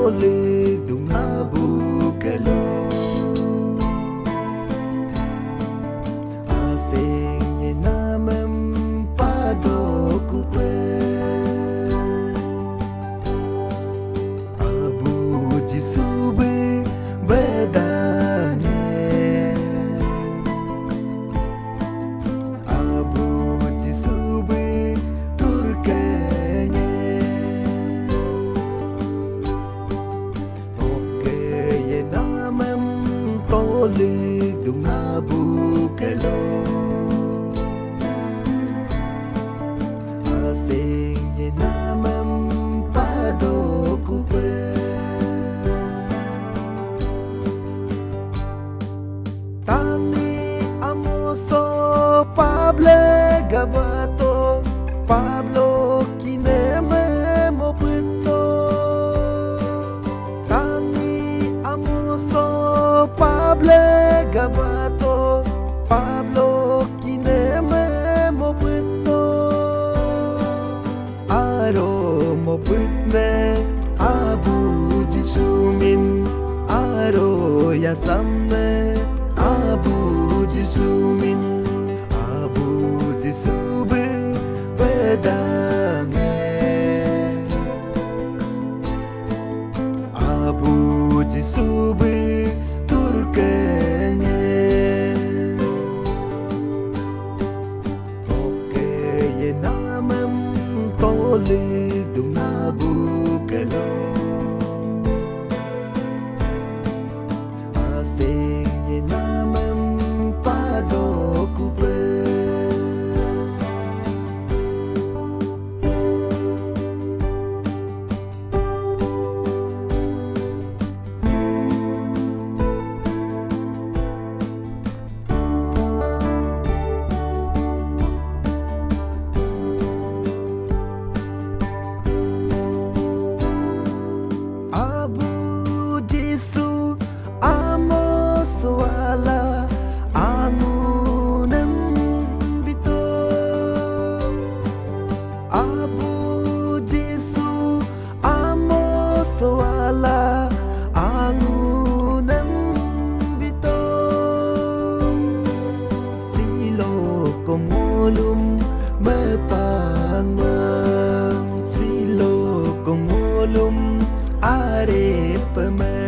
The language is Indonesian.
tole dumabu kalo asing namam padokupe abu jisube bedane abu jisube turkanye oke ye namam tole dumabu kalo asing namam padokupe tani amoso Pablo Gabato Pablo kineme mo pito tani amoso Pablo Gabato Pablo kineme mo pito aro mo pitne abu jisumin aro ya samne abu jisumin abu jisube bedange abu jisube turkanye oke ye namam tole dumabu kalo asing namam padokupe abu jisu amos wala angunem bito abu jisu amos wala angunem bito silo komolum mepangmang silo komolum are pema